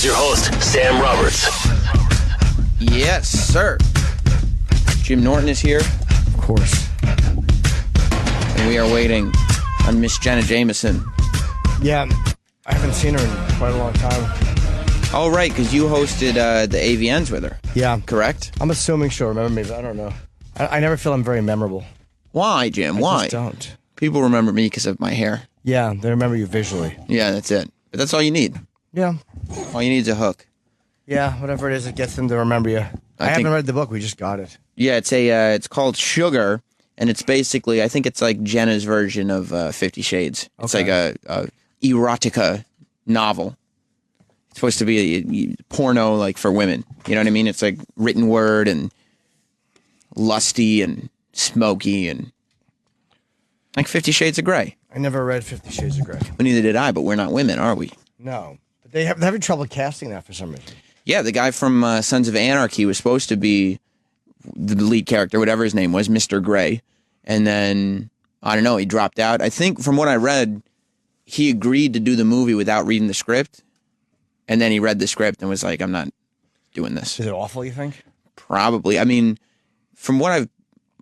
Here's your host, Sam Roberts. Yes, sir. Jim Norton is here. Of course. And we are waiting on Miss Jenna Jameson. Yeah, I haven't seen her in quite a long time. Oh, right, because you hosted the AVNs with her. Yeah. Correct? I'm assuming she'll remember me, but I don't know. I never feel I'm very memorable. Why, Jim? Why? I just don't. People remember me because of my hair. Yeah, they remember you visually. Yeah, that's it. But that's all you need. Yeah. All you need is a hook. Yeah, whatever it is, it gets them to remember you. I haven't read the book. We just got it. Yeah, it's called Sugar, and it's basically, I think it's like Jenna's version of 50 Shades. It's like a erotica novel. It's supposed to be a porno like for women. You know what I mean? It's like written word and lusty and smoky and like 50 Shades of Grey. I never read 50 Shades of Grey. Well, neither did I, but we're not women, are we? No. But they're having trouble casting that for some reason. Yeah, the guy from Sons of Anarchy was supposed to be the lead character, whatever his name was, Mr. Grey. And then, I don't know, he dropped out. I think from what I read, he agreed to do the movie without reading the script. And then he read the script and was like, I'm not doing this. Is it awful, you think? Probably. I mean, from what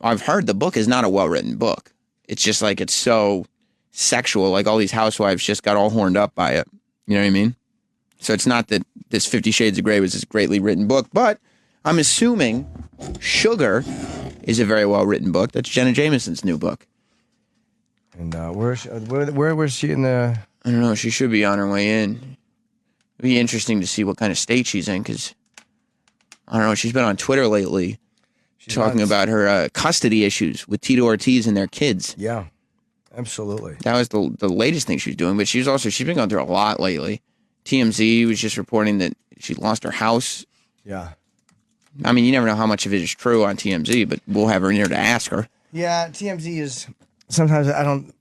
I've heard, the book is not a well-written book. It's just like it's so sexual. Like all these housewives just got all horned up by it. You know what I mean? So it's not that this 50 Shades of Grey was this greatly written book, but I'm assuming Sugar is a very well-written book. That's Jenna Jameson's new book. And where was she in the... I don't know. She should be on her way in. It'd be interesting to see what kind of state she's in, because, I don't know, she's been on Twitter lately talking about her custody issues with Tito Ortiz and their kids. Yeah, absolutely. That was the latest thing she was doing, but she's been going through a lot lately. TMZ was just reporting that she lost her house. Yeah. I mean, you never know how much of it is true on TMZ, but we'll have her in here to ask her. Yeah, TMZ is... Sometimes I don't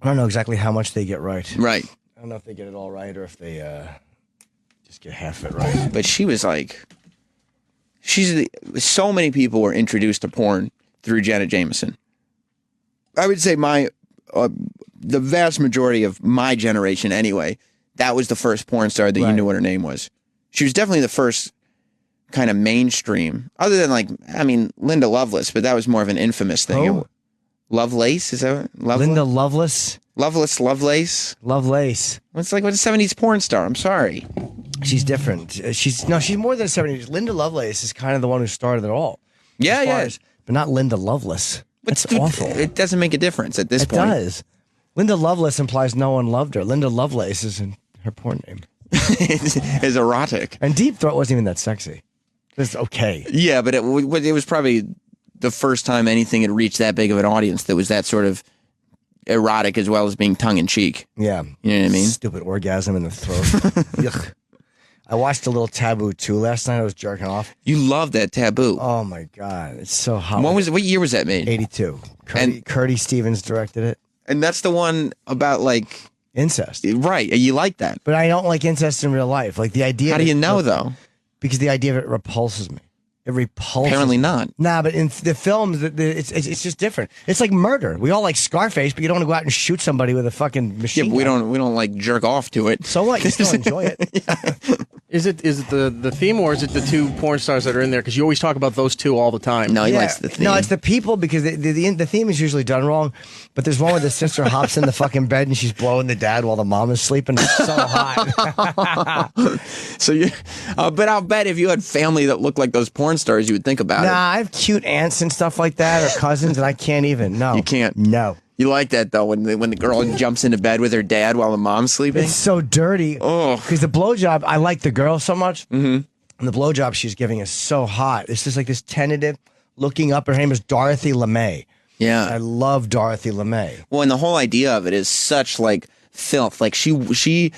know exactly how much they get right. Right. I don't know if they get it all right or if they just get half of it right. But she was like... so many people were introduced to porn through Jenna Jameson. I would say the vast majority of my generation anyway, that was the first porn star that you knew what her name was. She was definitely the first kind of mainstream, other than like, I mean, Linda Lovelace, but that was more of an infamous thing. Oh. Lovelace? Is that Linda Lovelace? Lovelace? Lovelace. It's like, what's a 70s porn star? I'm sorry. She's different. She's more than 70s. Linda Lovelace is kind of the one who started it all. Yeah. But not Linda Loveless. That's awful. It doesn't make a difference at this point. It does. Linda Lovelace implies no one loved her. Linda Lovelace is her porn name. It's erotic. And Deep Throat wasn't even that sexy. It's okay. Yeah, but it was probably the first time anything had reached that big of an audience that was that sort of erotic as well as being tongue-in-cheek. Yeah. You know what I mean? Stupid orgasm in the throat. Yuck. I watched a little Taboo 2 last night. I was jerking off. You love that Taboo. Oh, my God. It's so hot. What year was that made? 82. Curdy Stevens directed it. And that's the one about, like... incest. Right. You like that. But I don't like incest in real life. Like the idea... How do you know, though? Because the idea of it repulses me. It repulses. Apparently not. Nah, but in the films, it's just different. It's like murder. We all like Scarface, but you don't want to go out and shoot somebody with a fucking machine gun. We don't like jerk off to it. So what? You still enjoy it. Yeah. Is it the theme, or is it the two porn stars that are in there? Because you always talk about those two all the time. No, he likes the theme. No, it's the people, because the theme is usually done wrong. But there's one where the sister hops in the fucking bed and she's blowing the dad while the mom is sleeping. It's so hot. So but I'll bet if you had family that looked like those porn stars, you would think about it. Nah, I have cute aunts and stuff like that, or cousins, and I can't even. No, you can't. No. You like that, though, when the girl jumps into bed with her dad while the mom's sleeping? It's so dirty. Oh. Because the blowjob, I like the girl so much. Mm-hmm. And the blowjob she's giving is so hot. It's just like this tentative looking up. Her name is Dorothy LeMay. Yeah. I love Dorothy LeMay. Well, and the whole idea of it is such, like, filth. Like, she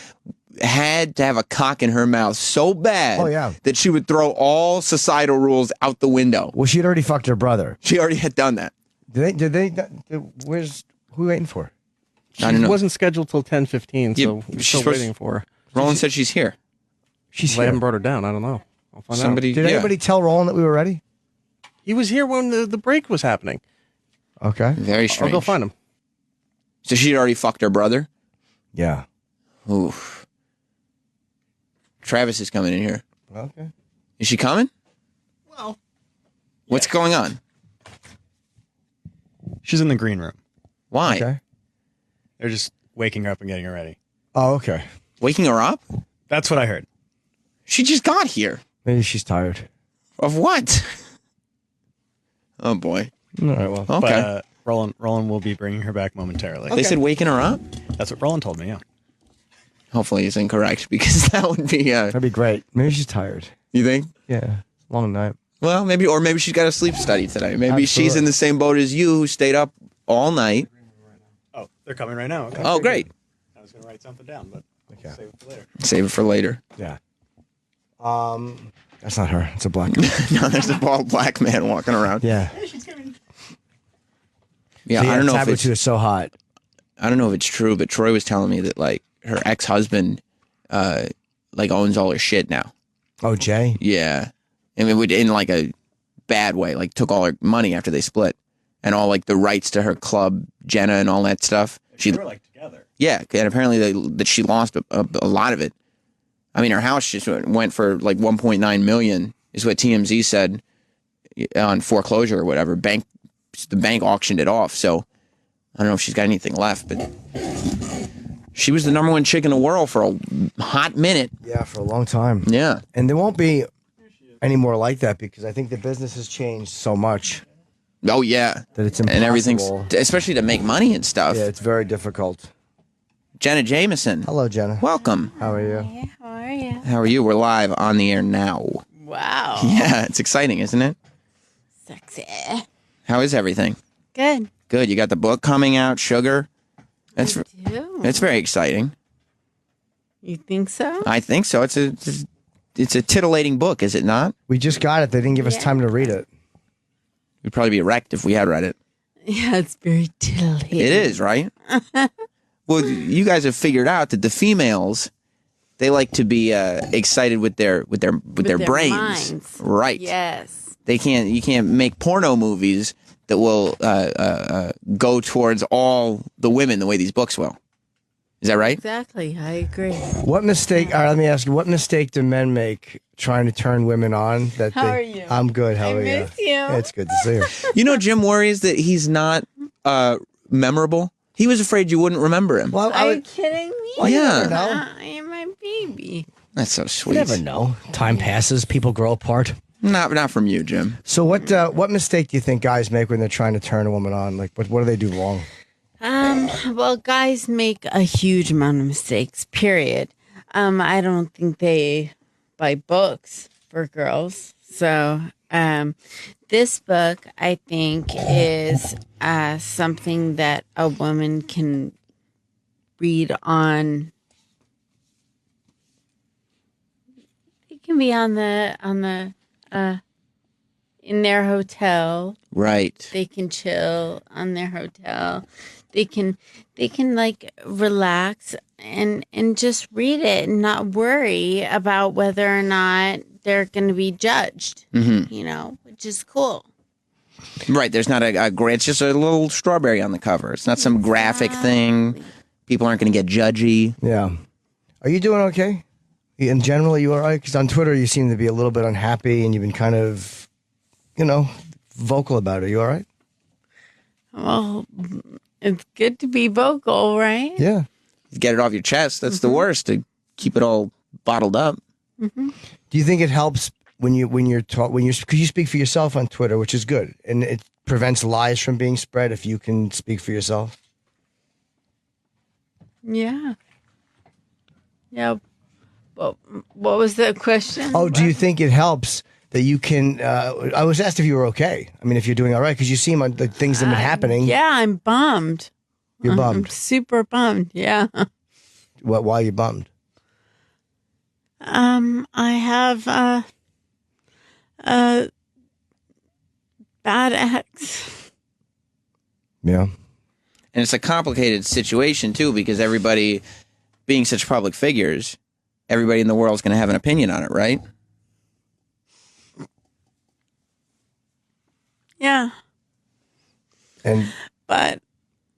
had to have a cock in her mouth so bad that she would throw all societal rules out the window. Well, she'd already fucked her brother. She already had done that. Who are we waiting for? She wasn't scheduled till 10:15, so we're still waiting for her. Roland said she's here. She's I here. haven't brought her down. I don't know. I'll find out. Did anybody tell Roland that we were ready? He was here when the break was happening. Okay. Very strange. I'll go find him. So she'd already fucked her brother? Yeah. Oof. Travis is coming in here. Okay. Is she coming? Well, What's going on? She's in the green room. Why? Okay. They're just waking her up and getting her ready. Oh, okay. Waking her up? That's what I heard. She just got here. Maybe she's tired. Of what? Oh boy. All right. Well. Okay. But Roland will be bringing her back momentarily. They said waking her up? That's what Roland told me, yeah. Hopefully it's incorrect because that would be That'd be great. Maybe she's tired. you think? Yeah. Long night. Well, maybe she's got a sleep study today. Maybe she's Absolutely. in the same boat as you who stayed up all night. Oh, they're coming right now. Okay. Oh, great. I was going to write something down, but Okay. save it for later. Save it for later. Yeah. That's not her. It's a black girl. No, there's a bald black man walking around. Yeah. Yeah, See, I don't know if Taboo it's 2 is so hot. I don't know if it's true, but Troy was telling me that like her ex-husband like owns all her shit now. Oh, Jay. Yeah. I mean, in like a bad way, like took all her money after they split and all like the rights to her club, Jenna and all that stuff. They were like together. Yeah, and apparently that she lost a lot of it. I mean, her house just went for like 1.9 million is what TMZ said on foreclosure or whatever. The bank auctioned it off. So I don't know if she's got anything left, but she was the number one chick in the world for a hot minute. Yeah, for a long time. Yeah. And there won't be any more like that because I think the business has changed so much Oh yeah. that it's impossible. And everything's, especially to make money and stuff. Yeah, it's very difficult. Jenna Jameson. Hello, Jenna. Welcome. How are you? Hey, how are you? How are you? We're live on the air now. Wow. Yeah, it's exciting, isn't it? Sexy. How is everything? Good. Good. You got the book coming out, Sugar. That's Do. it's very exciting. You think so? I think so. It's a titillating book, is it not? We just got it. They didn't give us Yeah. time to read it. We'd probably be wrecked if we had read it. Yeah, it's very titillating. It is, right? Well, you guys have figured out that the females, they like to be excited with their their brains, minds. right? Yes. You can't make porno movies that will go towards all the women the way these books will. Is that right? Exactly. I agree. What mistake? All right, let me ask you. What mistake do men make trying to turn women on? How are you? I'm good. How I are miss you. Yeah, it's good to see you. You know, Jim worries that he's not memorable. He was afraid you wouldn't remember him. Well, I Are you would, kidding me? well, you Yeah. never know. You're my baby. That's so You sweet. never know. Time passes. People grow apart. Not from you, Jim. So what mistake do you think guys make when they're trying to turn a woman on? Like, what do they do wrong? Well, guys make a huge amount of mistakes, period. I don't think they buy books for girls. So, this book, I think, is something that a woman can read on. It can be on the in their hotel. Right. They can chill on their hotel. They can like relax and just read it and not worry about whether or not they're going to be judged. Mm-hmm. You know, which is cool. Right. There's not a great. It's just a little strawberry on the cover. It's not some graphic thing. People aren't going to get judgy. Yeah. Are you doing okay? In general, are you all right? Because on Twitter, you seem to be a little bit unhappy, and you've been kind of, vocal about it. Are you all right? Well, it's good to be vocal, right? Yeah. Get it off your chest. That's the worst. To keep it all bottled up. Do you think it helps when you're taught because you speak for yourself on Twitter, which is good, and it prevents lies from being spread if you can speak for yourself? Yeah. Yeah. Well, what was the question? Oh, do you think it helps that you can? I was asked if you were okay. I mean, if you're doing all right, because you seem on the things that have been happening. Yeah, I'm bummed. You're I'm bummed. super bummed. Yeah. Why are you bummed? I have a bad ex. Yeah. And it's a complicated situation too, because everybody, being such public figures, everybody in the world is going to have an opinion on it, right? Yeah. But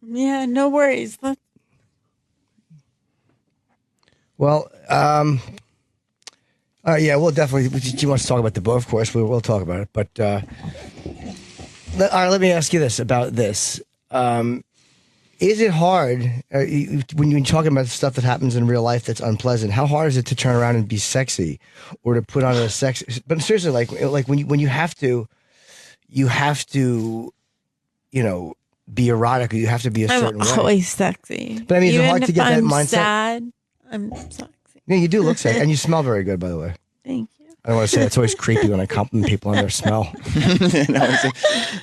yeah, no worries. Well, Yeah, we'll definitely. She wants to talk about the book, of course. We'll talk about it. But all right, let me ask you this about this. Is it hard when you're talking about stuff that happens in real life that's unpleasant? How hard is it to turn around and be sexy, or to put on a sex? But seriously, like when you have to, be erotic, or you have to be a certain way. I'm always sexy. But I mean, is it hard to get that I'm mindset? Sad, I'm sexy. Yeah, you do look sexy, and you smell very good, by the way. Thank you. I don't want to say it's always creepy when I compliment people on their smell.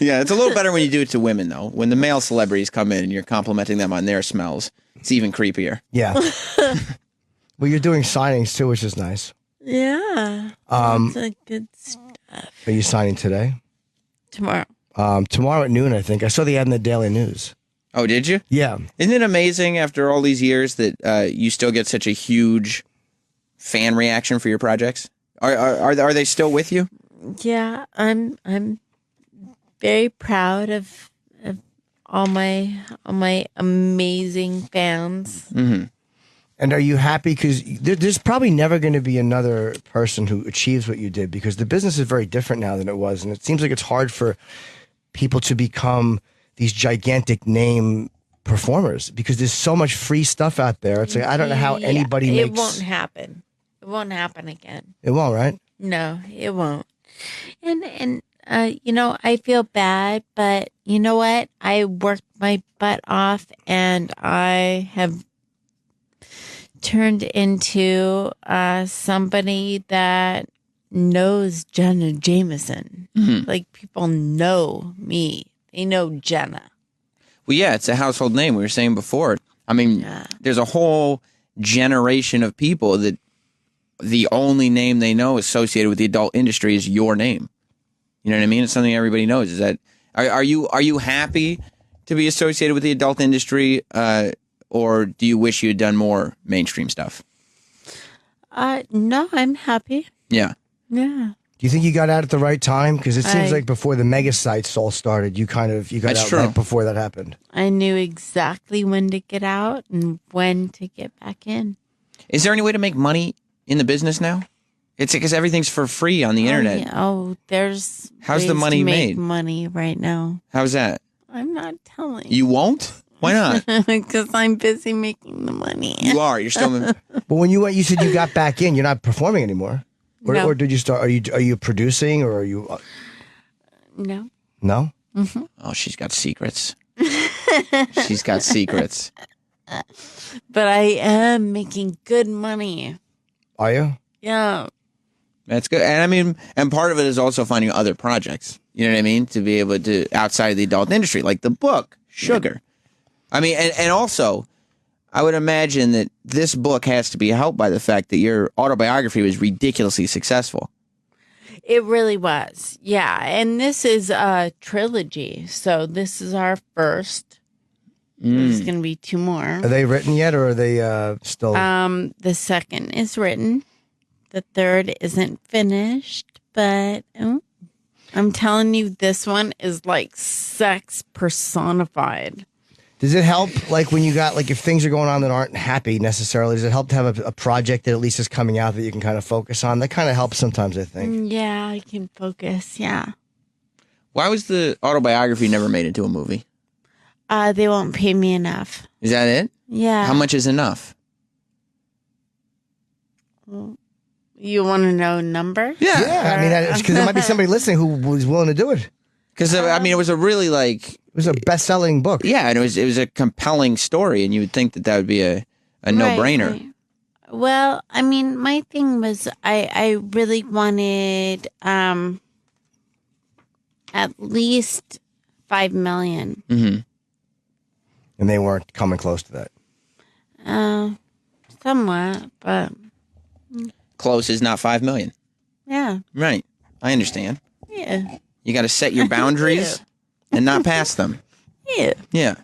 Yeah, it's a little better when you do it to women, though. When the male celebrities come in and you're complimenting them on their smells, it's even creepier. Yeah. Well, you're doing signings too, which is nice. Yeah. That's a good stuff. Are you signing today? Tomorrow. Tomorrow at noon, I think. I saw the ad in the Daily News. Oh, did you? Yeah. Isn't it amazing after all these years that you still get such a huge fan reaction for your projects? Are they still with you? Yeah, I'm very proud of all my amazing fans. Mm-hmm. And are you happy? Because there's probably never going to be another person who achieves what you did, because the business is very different now than it was. And it seems like it's hard for people to become these gigantic name performers, because there's so much free stuff out there. It's like, I don't know how anybody makes... It won't happen. It won't happen again. It won't, right? No, it won't. And I feel bad, but you know what? I worked my butt off, and I have turned into somebody that knows Jenna Jameson. Mm-hmm. Like, people know me. They know Jenna. Well, yeah, it's a household name. We were saying before. I mean, there's a whole generation of people that the only name they know associated with the adult industry is your name. You know what I mean? It's something everybody knows. Is that are you happy to be associated with the adult industry, or do you wish you had done more mainstream stuff? No, I'm happy. Yeah. Yeah. Do you think you got out at the right time? Because it seems like before the mega sites all started, you got out right before that happened. I knew exactly when to get out and when to get back in. Is there any way to make money in the business now? It's because everything's for free on the internet. Yeah. There's how's ways the money to make made? Money right now. How's that? I'm not telling you. Won't? Why not? Because I'm busy making the money. You are. You're still. But when you went, you said you got back in. You're not performing anymore, or did you start? Are you producing, or are you? No. No. Mm-hmm. Oh, she's got secrets. She's got secrets. But I am making good money. Are you? Yeah. That's good. And I mean, and part of it is also finding other projects. You know what I mean? To be able to, outside of the adult industry, like the book, Sugar. I mean, and also, I would imagine that this book has to be helped by the fact that your autobiography was ridiculously successful. It really was. Yeah. And this is a trilogy. So this is our first. There's going to be 2 more. Are they written yet, or are they still? The second is written. The third isn't finished, but I'm telling you, this one is like sex personified. Does it help, like, when you got, like, if things are going on that aren't happy necessarily, does it help to have a project that at least is coming out that you can kind of focus on? That kind of helps sometimes, I think. Yeah, I can focus, yeah. Why was the autobiography never made into a movie? They won't pay me enough. Is that it? Yeah. How much is enough? You want to know a number? Yeah, I mean, because there might be somebody listening who was willing to do it. Because, I mean, it was a really, it was a best-selling book. Yeah, and it was a compelling story, and you would think that would be a no-brainer. Right. Well, I mean, my thing was I really wanted at least $5 million. Mm-hmm. And they weren't coming close to that. Somewhat, but close is not 5 million. Yeah. Right. I understand. Yeah. You got to set your boundaries and not pass them. Yeah. Yeah.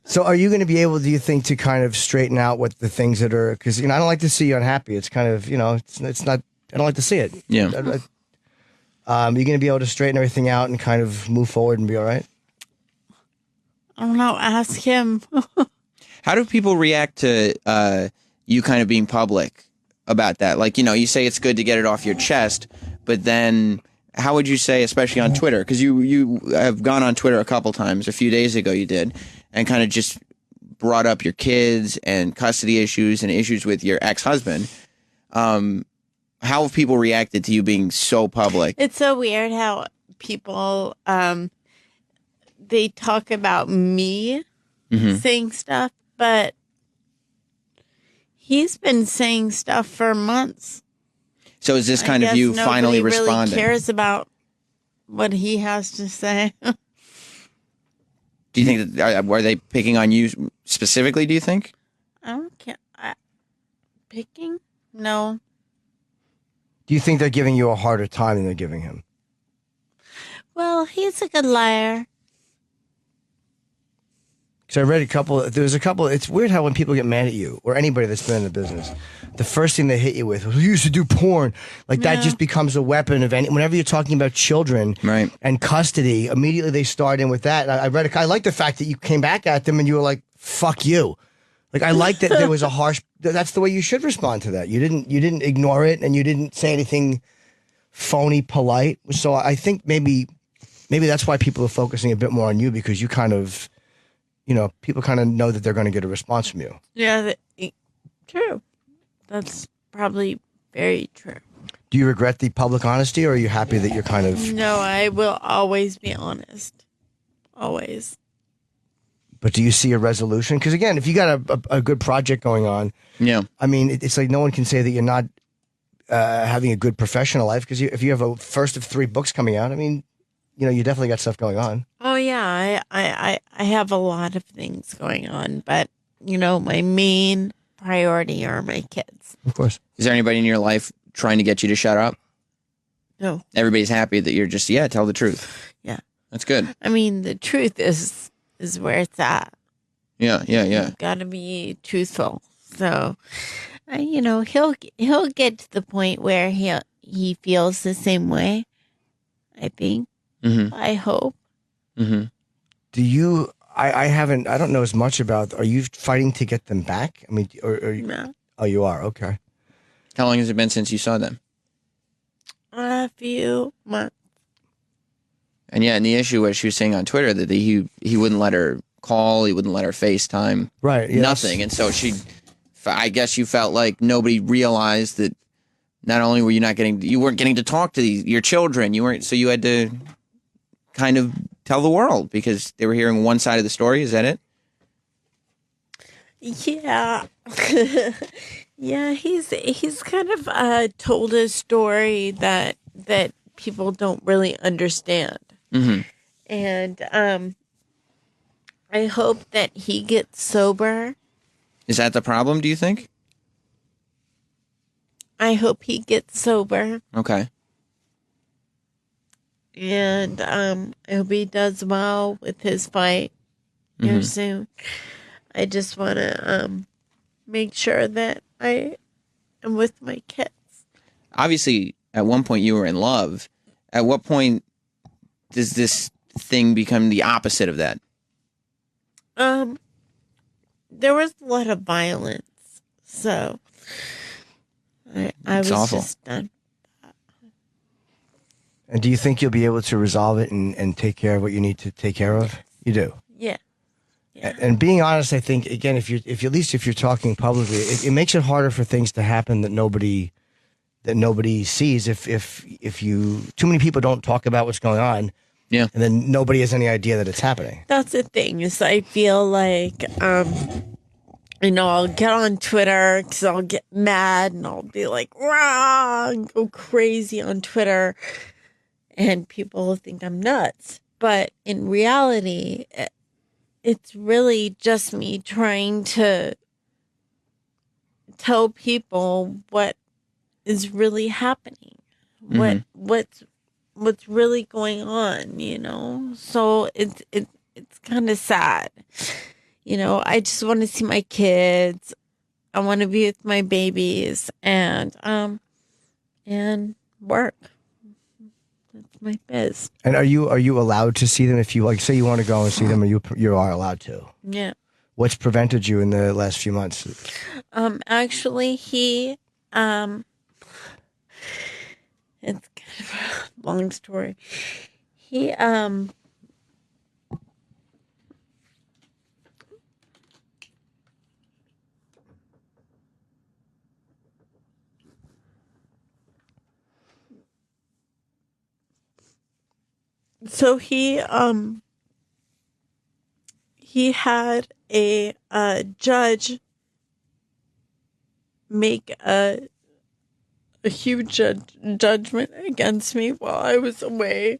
So are you going to be able, do you think, to kind of straighten out what the things that are, because, I don't like to see you unhappy. It's kind of, it's not, I don't like to see it. Yeah. You're going to be able to straighten everything out and kind of move forward and be all right? I don't know. Ask him. How do people react to you kind of being public about that? Like, you say it's good to get it off your chest, but then how would you say, especially on Twitter, because you have gone on Twitter a couple times, a few days ago you did, and kind of just brought up your kids and custody issues and issues with your ex-husband. How have people reacted to you being so public? It's so weird how people, they talk about me saying stuff, but he's been saying stuff for months. So is this kind of you finally responding? Nobody really cares about what he has to say. Do you think that, were they picking on you specifically, do you think? I don't care. Picking? No. Do you think they're giving you a harder time than they're giving him? Well, he's a good liar. Because I read it's weird how when people get mad at you, or anybody that's been in the business, the first thing they hit you with, you used to do porn. Like that just becomes a weapon of whenever you're talking about children and custody, immediately they start in with that. And I like the fact that you came back at them and you were like, fuck you. Like, I like that there was a harsh, that's the way you should respond to that. You didn't ignore it and you didn't say anything phony, polite. So I think maybe that's why people are focusing a bit more on you, because you kind of, people kind of know that they're going to get a response from you. Yeah, true. That's probably very true. Do you regret the public honesty, or are you happy that you're kind of... No, I will always be honest. Always. But do you see a resolution? Because again, if you got a good project going on, I mean, it's like no one can say that you're not having a good professional life, because if you have a first of 3 books coming out, I mean, you definitely got stuff going on. Oh yeah, I have a lot of things going on, but my main priority are my kids. Of course. Is there anybody in your life trying to get you to shut up? No. Everybody's happy that you're just tell the truth. Yeah. That's good. I mean, the truth is where it's at. Yeah. You've got to be truthful. So, he'll get to the point where he feels the same way, I think. Mm-hmm. I hope. Mm-hmm. Do you? I haven't. I don't know as much about. Are you fighting to get them back? I mean, no. Oh, you are. Okay. How long has it been since you saw them? A few months. And and the issue was she was saying on Twitter that he wouldn't let her call, he wouldn't let her FaceTime, right? Yes. Nothing. And so I guess you felt like nobody realized that not only were you weren't getting to talk to your children, so you had to kind of tell the world because they were hearing one side of the story. Is that it? Yeah. Yeah, he's kind of told a story that people don't really understand. Mm-hmm. And I hope that he gets sober. Is that the problem, do you think? I hope he gets sober. Okay. And I hope he does well with his fight here soon. I just want to make sure that I am with my kids. Obviously, at one point you were in love. At what point does this thing become the opposite of that? There was a lot of violence, so I was awful. just done. And do you think you'll be able to resolve it and take care of what you need to take care of? You do. Yeah. And being honest, I think again, if you're talking publicly, it makes it harder for things to happen that nobody sees. If you too many people don't talk about what's going on, and then nobody has any idea that it's happening. That's the thing. Is I feel like I'll get on Twitter because I'll get mad and I'll be like, rah, and go crazy on Twitter, and people will think I'm nuts. But in reality, it's really just me trying to tell people what is really happening, what's really going on, So it's kind of sad. I just want to see my kids. I want to be with my babies and work. That's my biz. And are you allowed to see them if you say you want to go and see them, or you are allowed to? Yeah. What's prevented you in the last few months? Actually, he It's kind of a long story. He so he had a judge make a huge judgment against me while I was away.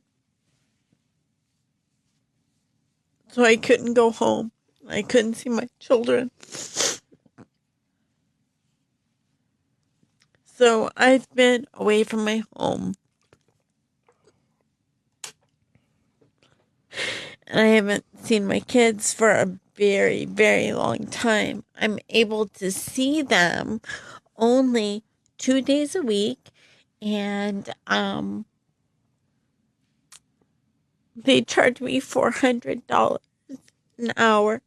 So I couldn't go home. I couldn't see my children. So I've been away from my home. And I haven't seen my kids for a very, very long time. I'm able to see them only 2 days a week. And they charge me $400 an hour.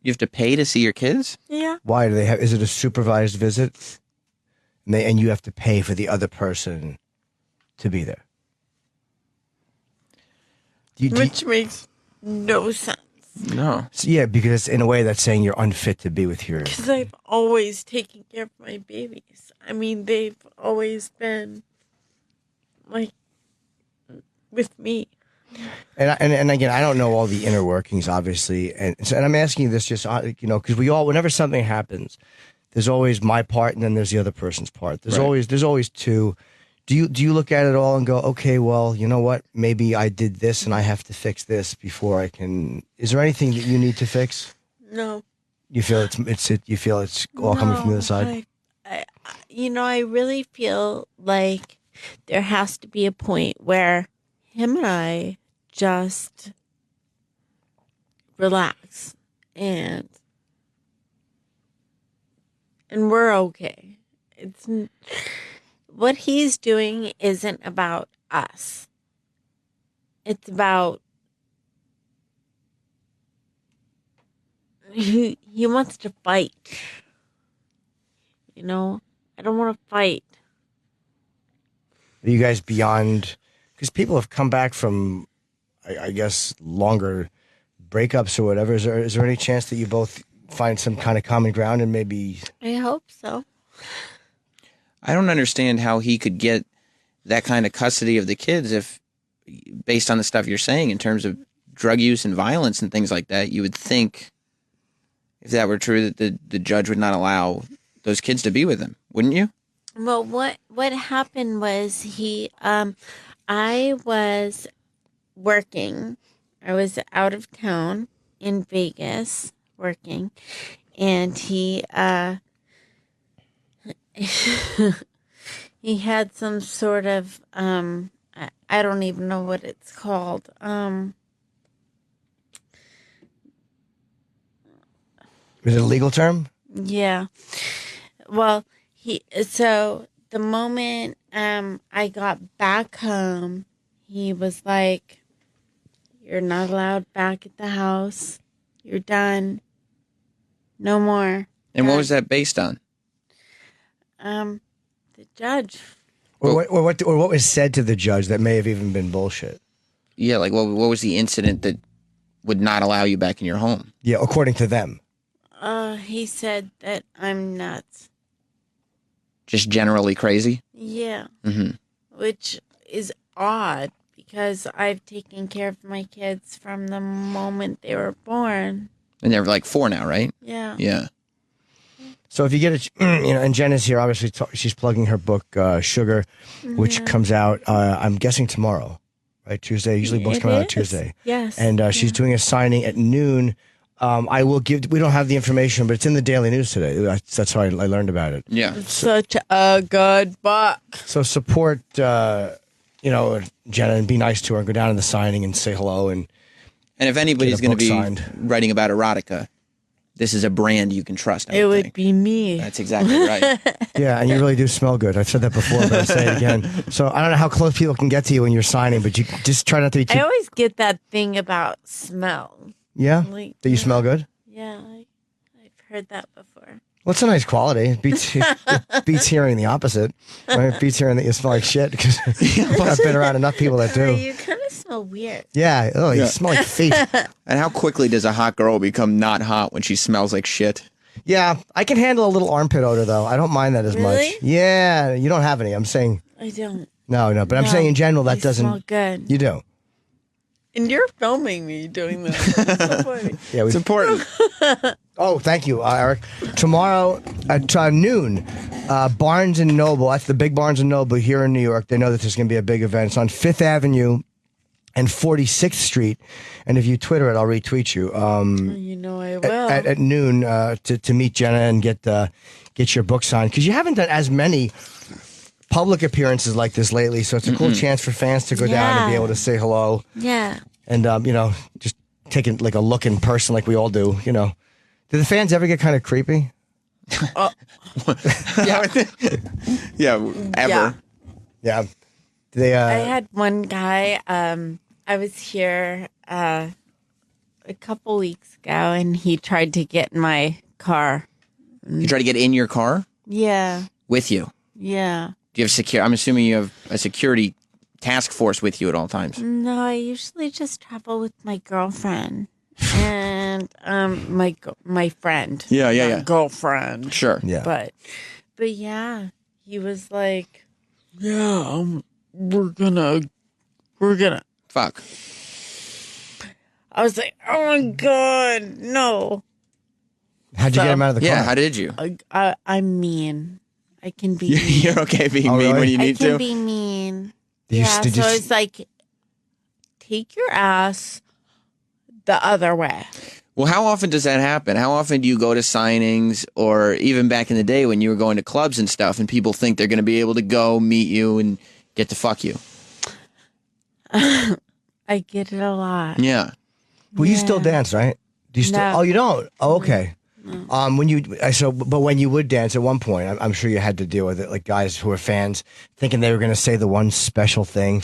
You have to pay to see your kids? Yeah. Why do they have? Is it a supervised visit? And you have to pay for the other person to be there. Which makes no sense. No. Yeah, because in a way that's saying you're unfit to be with your. Because I've always taken care of my babies. I mean, they've always been like with me. And again, I don't know all the inner workings, obviously, and I'm asking you this just because we all, whenever something happens, there's always my part and then there's the other person's part. There's always two. Do you look at it all and go, okay, well, you know what? Maybe I did this and I have to fix this before I can. Is there anything that you need to fix? No. You feel it's all coming from the other side. I really feel like there has to be a point where him and I just relax and we're okay. It's what he's doing isn't about us. It's about he wants to fight. You know, I don't want to fight. Are you guys beyond? Because people have come back from, I guess, longer breakups or whatever. Is there any chance that you both find some kind of common ground and maybe? I hope so. I don't understand how he could get that kind of custody of the kids if, based on the stuff you're saying in terms of drug use and violence and things like that, you would think, if that were true, that the judge would not allow those kids to be with him, wouldn't you? Well, what happened was I was working. I was out of town in Vegas working, and he he had some sort of I don't even know what it's called. Is it a legal term? Yeah. Well, so the moment I got back home, he was like, "You're not allowed back at the house. You're done. No more." And what was that based on? The judge. Or what was said to the judge that may have even been bullshit? Yeah, like what was the incident that would not allow you back in your home? Yeah, according to them. He said that I'm nuts. Just generally crazy? Yeah. Mm-hmm. Which is odd because I've taken care of my kids from the moment they were born. And they're like 4 now, right? Yeah. Yeah. So if you get it, and Jenna's here, obviously she's plugging her book, Sugar, which comes out, I'm guessing tomorrow, right? Tuesday. Usually books come out on Tuesday. Yes. And she's doing a signing at noon. I will we don't have the information, but it's in the Daily News today. That's how I learned about it. Yeah. Such a good book. So support, Jenna, and be nice to her and go down to the signing and say hello. And if anybody's going to be signed. writing about erotica, this is a brand you can trust. It would be me. That's exactly right. Yeah, and you really do smell good. I've said that before, but I'll say it again. So I don't know how close people can get to you when you're signing, but you just try not to be too... I always get that thing about smell. Yeah? Like, That you smell good? Yeah, I've heard that before. Well, it's a nice quality. It beats hearing the opposite. Right? It beats hearing that you smell like shit because I've been around enough people that do. You kind of smell weird. Yeah. Oh, you smell like feet. And how quickly does a hot girl become not hot when she smells like shit? Yeah, I can handle a little armpit odor though. I don't mind that as Really? much. Yeah, you don't have any. I'm saying I don't. no, but I'm saying in general that I doesn't. smell good. You do. And you're filming me doing this. It's so funny. Yeah, It's important. Oh, thank you, Eric. Tomorrow at noon, Barnes and Noble. That's the big Barnes and Noble here in New York. They know that there's going to be a big event. It's on 5th Avenue and 46th Street. And if you Twitter it, I'll retweet you. You know I will. At noon to meet Jenna and get your book signed because you haven't done as many public appearances like this lately. So it's a cool chance for fans to go down and be able to say hello. Yeah. And just taking like a look in person like we all do. Do the fans ever get kind of creepy? Yeah, ever. Yeah. Do they? I had one guy. I was here a couple weeks ago, and he tried to get in my car. You try to get in your car Yeah. with you. Yeah. Do you have secure? I'm assuming you have a security task force with you at all times. No, I usually just travel with my girlfriend and my friend. Yeah. Not girlfriend. Sure. Yeah. But yeah, he was like, yeah, we're gonna. Fuck. I was like, oh my god, no. How'd you get him out of the car? Yeah. How did you? I'm mean. I can be mean. You're okay being Oh, mean really? when you I need can to. be mean. Did you- Yeah, did you- so it's like, take your ass the other way. Well, how often does that happen? How often do you go to signings or even back in the day when you were going to clubs and stuff and people think they're going to be able to go meet you and get to fuck you? I get it a lot. Yeah. Well, you still dance, right? Do you still? No. Oh, you don't. Oh, okay. But when you would dance at one point, I'm sure you had to deal with it, like guys who were fans thinking they were going to say the one special thing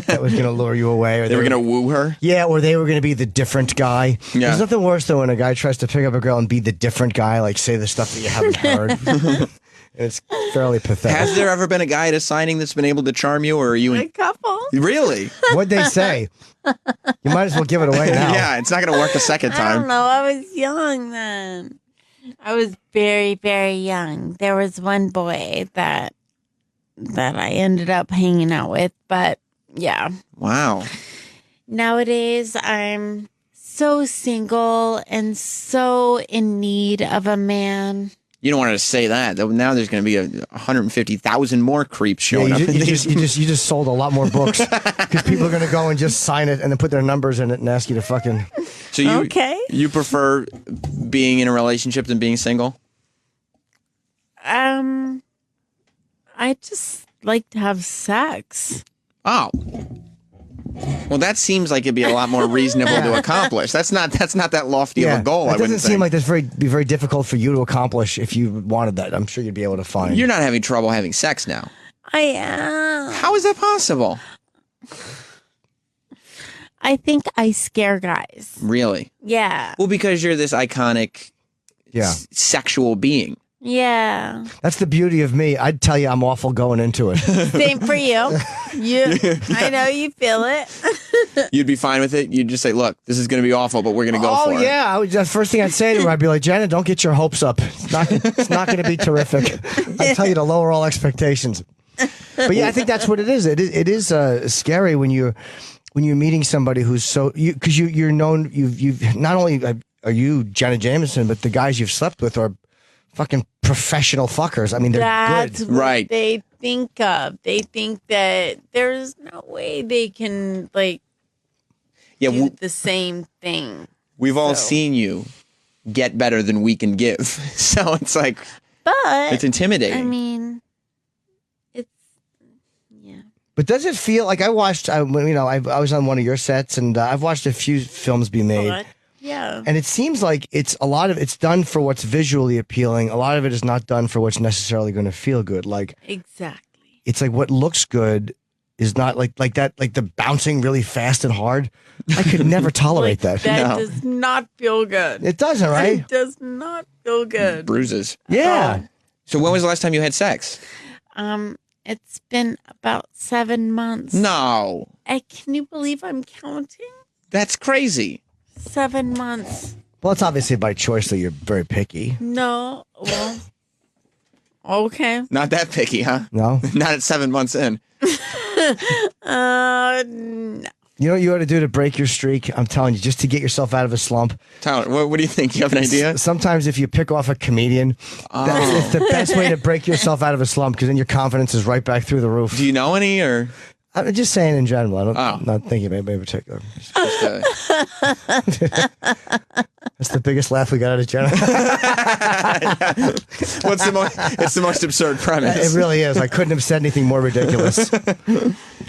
that was going to lure you away, or They were going to woo her? yeah, or they were going to be the different guy. Yeah. There's nothing worse than when a guy tries to pick up a girl and be the different guy, like say the stuff that you haven't heard. It's fairly pathetic. Has there ever been a guy at a signing that's been able to charm you, or are you A couple. Really? What'd they say? You might as well give it away now. Yeah, it's not going to work a second I don't time. know. I was young then. I was very, very young. There was one boy that I ended up hanging out with, but yeah. Wow. Nowadays, I'm so single and so in need of a man. You don't want to say that. Now there's going to be 150,000 more creeps Yeah, showing up. you just sold a lot more books because people are going to go and just sign it and then put their numbers in it and ask you to fucking. So you Okay. you prefer being in a relationship than being single? I just like to have sex. Oh. Well, that seems like it'd be a lot more reasonable to accomplish. That's not that lofty of a goal. That I doesn't wouldn't seem think. like that's be very difficult for you to accomplish if you wanted that. I'm sure you'd be able to find. You're not having trouble having sex now. I am. How is that possible? I think I scare guys. Really? Yeah. Well, because you're this iconic Yeah, sexual being. Yeah. that's the beauty of me. I'd tell you I'm awful going into it. Same for you. I know you feel it. You'd be fine with it. You'd just say, "Look, this is going to be awful, but we're going to go Oh for it." yeah, the first thing I'd say to her, I'd be like, Jenna, don't get your hopes up. It's not going to be terrific. I'd tell you to lower all expectations. But yeah, I think that's what it is. It is scary when you're meeting somebody who's so because you're known. You've not only are you Jenna Jameson, but the guys you've slept with are fucking professional fuckers. I mean, they're That's good. what Right. they think of. They think that there's no way they can Yeah, do the same thing. we've all So. seen you get better than we can give. So it's like But it's intimidating. I mean, it's yeah. But does it feel like I was on one of your sets and I've watched a few films be made. But, yeah. And it seems like it's done for what's visually appealing. A lot of it is not done for what's necessarily going to feel good. Like Exactly. it's like what looks good is not like that, like the bouncing really fast and hard. I could never tolerate that. That does not feel good. It doesn't, right? It does not feel good. Bruises. Yeah. So when was the last time you had sex? It's been about 7 months. No. Can you believe I'm counting? That's crazy. 7 months. Well, it's obviously by choice that you're very picky. No. Well, okay. Not that picky, huh? No? Not at 7 months in. No. You know what you ought to do to break your streak? I'm telling you, just to get yourself out of a slump. Tyler, what do you think? You have an idea? Sometimes if you pick off a comedian, it's the best way to break yourself out of a slump because then your confidence is right back through the roof. Do you know any or? I'm just saying in general. I'm not thinking of anybody in particular. That's the biggest laugh we got out of Jenna. It's the most absurd premise. It really is. I couldn't have said anything more ridiculous.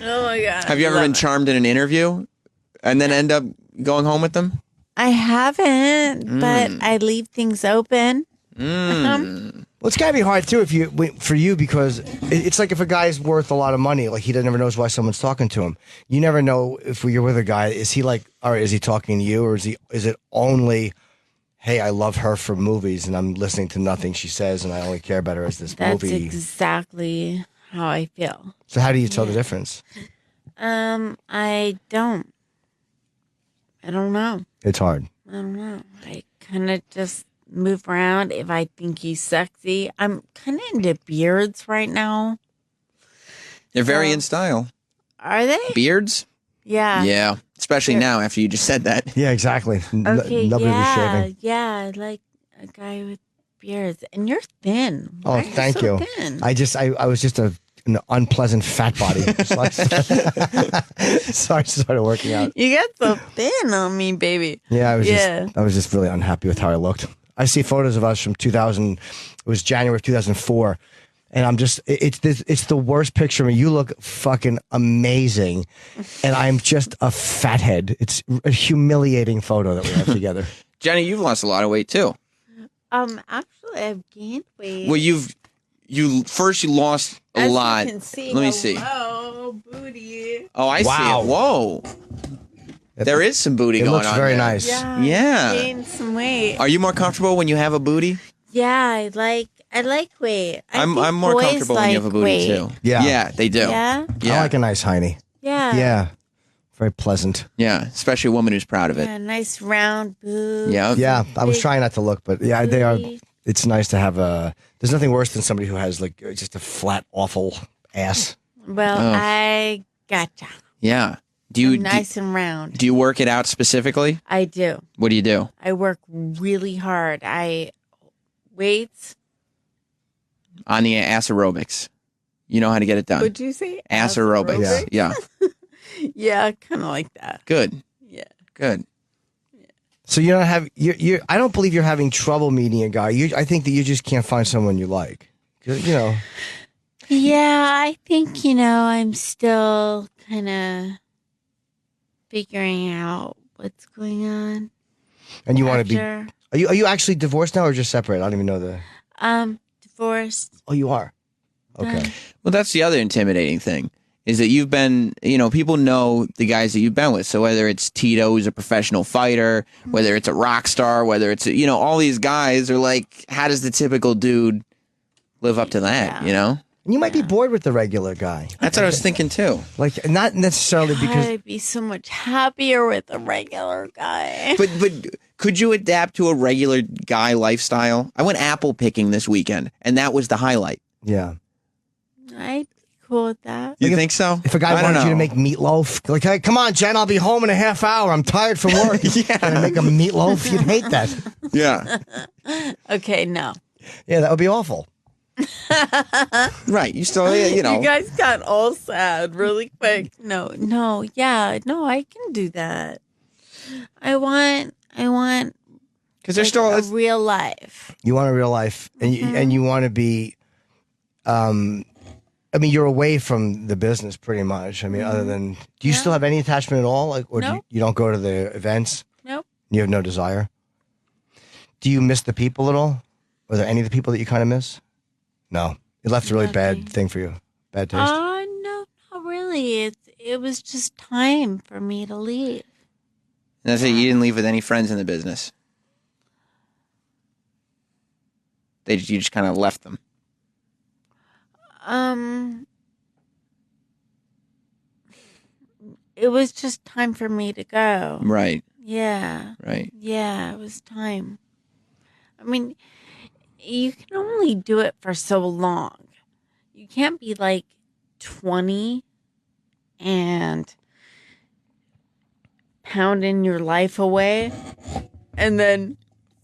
Oh my God. Have you ever been charmed in an interview and then end up going home with them? I haven't, but I leave things open. Well, it's got to be hard too for you because it's like if a guy's worth a lot of money, like he never knows why someone's talking to him. You never know if you're with a guy. Is he like, all right, is he talking to you, or is it only, hey, I love her from movies and I'm listening to nothing she says and I only care about her as this That's movie. exactly how I feel. So how do you tell the difference? I don't. I don't know. It's hard. I don't know. I kind of just move around if I think he's sexy. I'm kind of into beards right now. They're very in style. Are they? Beards? Yeah. Yeah. Especially now after you just said that. Yeah, exactly. Okay, Nobody was shaving. yeah, I like a guy with beards. And you're thin. Oh, Why are you thank so you. Thin? I was just an unpleasant fat body. So I started working out. You got so thin on me, baby. Yeah, I was just really unhappy with how I looked. I see photos of us from 2000. It was January of 2004, and I'm just it's the worst picture of me. You look fucking amazing, and I'm just a fathead. It's a humiliating photo that we have together. Jenny, you've lost a lot of weight too. Actually, I've gained weight. Well, you lost a As lot. You can see, Let me see. Oh, booty. Oh, I see it. Whoa. There is some booty It going on. looks very there. nice. Yeah. I gained some weight. Are you more comfortable when you have a booty? Yeah, I like weight. I'm think more boys comfortable when you have a booty weight. too. Yeah. Yeah, they do. Yeah. Yeah. I like a nice hiney. Yeah. Yeah, very pleasant. Yeah, especially a woman who's proud of it. Yeah, nice round boobs. Yeah. Yeah, I was Big trying not to look, but yeah, they are. booty. It's nice to have a. There's nothing worse than somebody who has like just a flat, awful ass. Well, Oh. I gotcha. Yeah. I'm nice and round. Do you work it out specifically? I do. What do you do? I work really hard. Weights. On the ass aerobics. You know how to get it done. Would you say Ass aerobics. Yeah. Yeah, kind of like that. Good. Yeah. Good. So you don't have. You. I don't believe you're having trouble meeting a guy. I think that you just can't find someone you like. You know. Yeah, I think I'm still kind of figuring out what's going on. And you want to be. after. Are you actually divorced now or just separated? I don't even know the. Divorced. Oh, you are. Okay. Well, that's the other intimidating thing is that you've been, people know the guys that you've been with. So whether it's Tito, who's a professional fighter, whether it's a rock star, whether it's, all these guys are like, how does the typical dude live up to that, Yeah. And you might be bored with the regular guy. That's what I was thinking too. Like, not necessarily because. I'd be so much happier with a regular guy. But could you adapt to a regular guy lifestyle? I went apple picking this weekend, and that was the highlight. Yeah. I'd be cool with that. You think so? If a guy I don't wanted you to know. make meatloaf, like, hey, come on, Jen, I'll be home in a half hour. I'm tired from work. Yeah. Gonna make a meatloaf? You'd hate that. Yeah. Okay, no. Yeah, that would be awful. Right. You still, You guys got all sad really quick. No, I can do that. I want because there's like, still a real life. You want a real life, and you want to be. I mean, you're away from the business pretty much. I mean, other than, do you still have any attachment at all? Like, or do Nope. you don't go to the events? Nope. You have no desire. Do you miss the people at all? Are there any of the people that you kind of miss? No, it left a really Nothing. bad thing for you. Bad taste. No, not really. really, it was just time for me to leave. And that's it. You didn't leave with any friends in the business. You just kind of left them. It was just time for me to go. Right. Yeah. Right. Yeah, it was time. I mean, you can only do it for so long. You can't be like 20 and pounding your life away, and then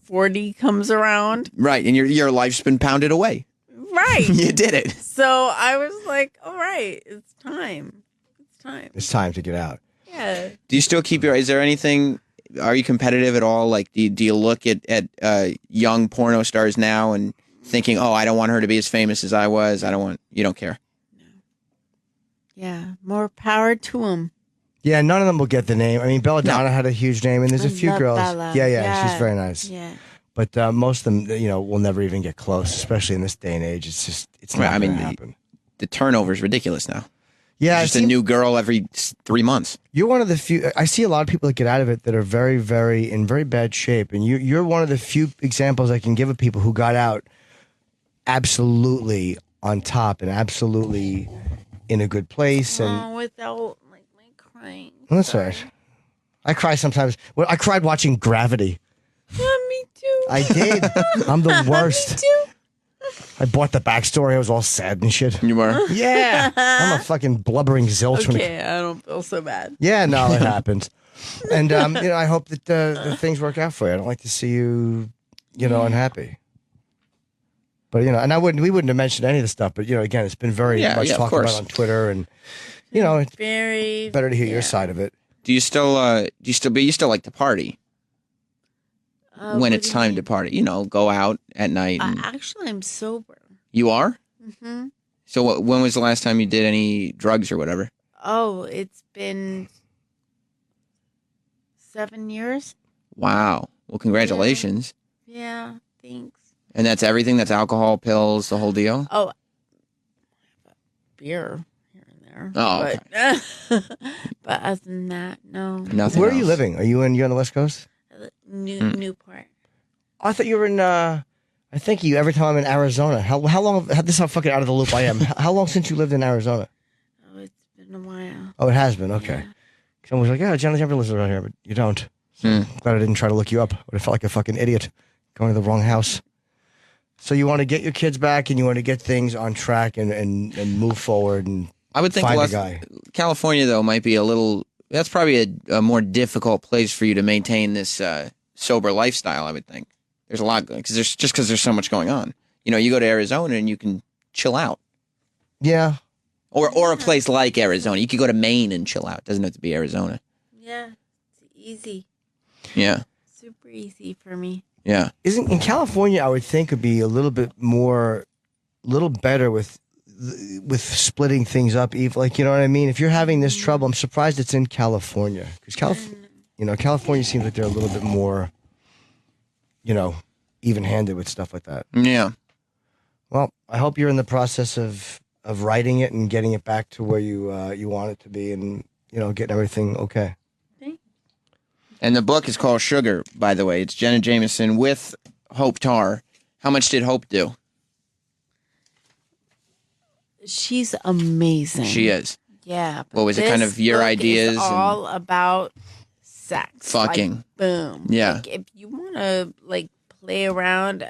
40 comes around. Right. And your life's been pounded away. Right. You did it. So I was like, all right, it's time. It's time. It's time to get out. Yeah. Do you still keep is there anything, are you competitive at all? Like, do you look at young porno stars now and thinking, oh, I don't want her to be as famous as I was. You don't care. No. Yeah. More power to them. Yeah, none of them will get the name. I mean, Belladonna had a huge name, and there's a few love girls. Bella. Yeah, she's very nice. Yeah. But most of them, will never even get close, especially in this day and age. It's not going to happen. The turnover is ridiculous now. Yeah, just a new girl every 3 months. You're one of the few. I see a lot of people that get out of it that are very, very in very bad shape, and you're one of the few examples I can give of people who got out absolutely on top and absolutely in a good place. And without like my crying. Well, that's all right. I cry sometimes. Well, I cried watching Gravity. Yeah, me too. I did. I'm the worst. Me too. I bought the backstory. I was all sad and shit. You were? Yeah. I'm a fucking blubbering zilch. Okay, I don't feel so bad. Yeah, no, it happens. And, I hope that the things work out for you. I don't like to see you, unhappy. But, and we wouldn't have mentioned any of the stuff, but, again, it's been very much talked about on Twitter. And, it's very better to hear your side of it. Do you still like to party? When it's time to party, go out at night. Actually, I'm sober. You are? Mm-hmm. So when was the last time you did any drugs or whatever? Oh, it's been 7 years. Wow. Well, congratulations. Yeah, thanks. And that's everything? That's alcohol, pills, the whole deal? Oh, beer here and there. Oh, okay. But other than that, no. Nothing Where else. are you living? Are you on the West Coast? Newport. I thought you were in. I think you every time I'm in Arizona. How long? This is how fucking out of the loop I am. How long since you lived in Arizona? Oh, it's been a while. Oh, it has been. Okay. Someone was like, "Yeah, Jenna Jameson lives around here," but you don't. So glad I didn't try to look you up. Would have felt like a fucking idiot going to the wrong house. So you want to get your kids back, and you want to get things on track and move forward. And I would think find a guy. California though might be a little. That's probably a more difficult place for you to maintain this sober lifestyle. I would think there's a lot going because there's so much going on. You go to Arizona and you can chill out. Yeah. Or a place like Arizona. You could go to Maine and chill out. It doesn't have to be Arizona. Yeah, it's easy. Yeah. Super easy for me. Yeah. Isn't in California? I would think would be a little bit better with splitting things up. Like, you know what I mean? If you're having this trouble, I'm surprised it's in California because California seems like they're a little bit more, even-handed with stuff like that. Yeah. Well, I hope you're in the process of writing it and getting it back to where you want it to be, and getting everything okay. And the book is called Sugar, by the way. It's Jenna Jameson with Hope Tarr. How much did Hope do? She's amazing. She is. Yeah. What was it? Kind of your ideas? It's all about sex. Fucking. Like, boom. Yeah. Like, if you want to play around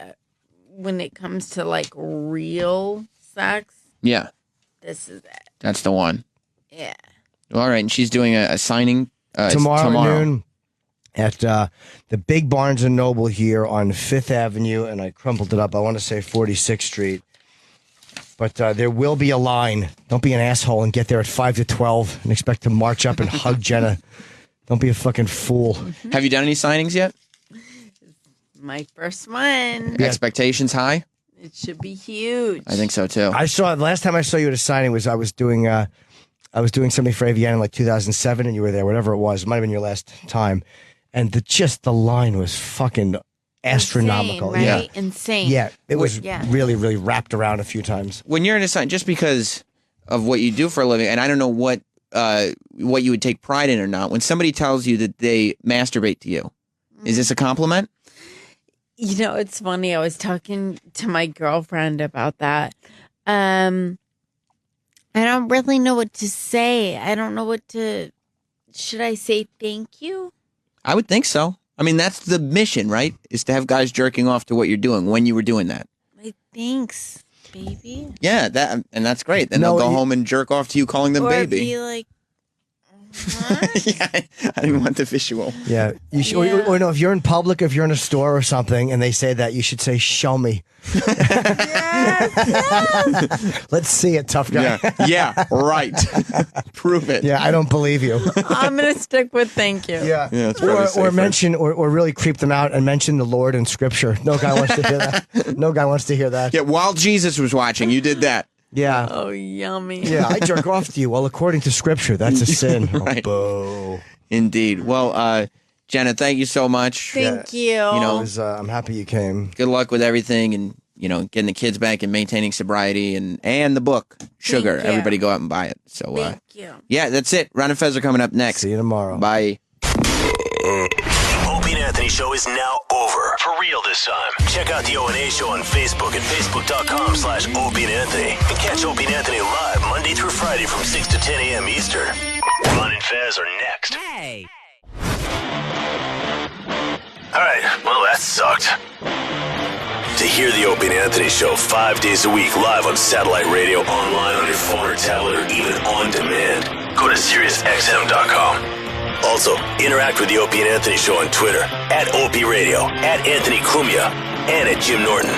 when it comes to real sex. Yeah. This is it. That's the one. Yeah. All right. And she's doing a signing tomorrow noon at the big Barnes & Noble here on 5th Avenue, and I crumpled it up. I want to say 46th Street. But there will be a line. Don't be an asshole and get there at 5 to 12 and expect to march up and hug Jenna. Don't be a fucking fool. Have you done any signings yet? My first one. Yeah. Expectations high? It should be huge. I think so too. Last time I saw you at a signing was I was doing something for AVN in 2007, and you were there, whatever it was. It might have been your last time. And the line was fucking astronomical. Insane, right? Yeah. Insane. Yeah, it was really, really wrapped around a few times. When you're in a sign, just because of what you do for a living, and I don't know what what you would take pride in or not. When somebody tells you that they masturbate to you, is this a compliment? You know, it's funny. I was talking to my girlfriend about that. I don't really know what to say. I don't know what to. Should I say thank you? I would think so. I mean, that's the mission, right? Is to have guys jerking off to what you're doing when you were doing that. Like, thanks, baby. Yeah, that's great. Then they'll go home and jerk off to you calling them Or baby. be like, what? Yeah, I didn't want the visual. Yeah, you should, Yeah. or no, if you're in public, if you're in a store or something, and they say that, you should say, "Show me." Let's see it, tough guy. Yeah, right. Prove it. Yeah, I don't believe you. I'm gonna stick with thank you. Yeah, it's probably or safer. mention or really creep them out and mention the Lord in Scripture. No guy wants to hear that. No guy wants to hear that. Yeah, while Jesus was watching, you did that. Yeah. Oh, yummy. Yeah, I jerk off to you. Well, according to Scripture, that's a sin. Right. Oh, boo. Indeed. Well, Jenna, thank you so much. Thank you. You know, I'm happy you came. good luck with everything, and getting the kids back and maintaining sobriety, and the book Sugar. you. Everybody go out and buy it. So Thank you. yeah, that's it. Ron and Fez are coming up next. See you tomorrow. Bye. Opie and Anthony Show is now over. For real this time. Check out the O&A Show on Facebook at facebook.com/Opie and Anthony. And catch Opie and Anthony live Monday through Friday from 6 to 10 a.m. Eastern. Ron and Fez are next. Hey. Alright, well that sucked. To hear the Opie and Anthony Show 5 days a week live on satellite radio, online on your phone or tablet, or even on demand, go to SiriusXM.com. Also, interact with the Opie and Anthony Show on Twitter, @Opie Radio, @Anthony Cumia, and @Jim Norton.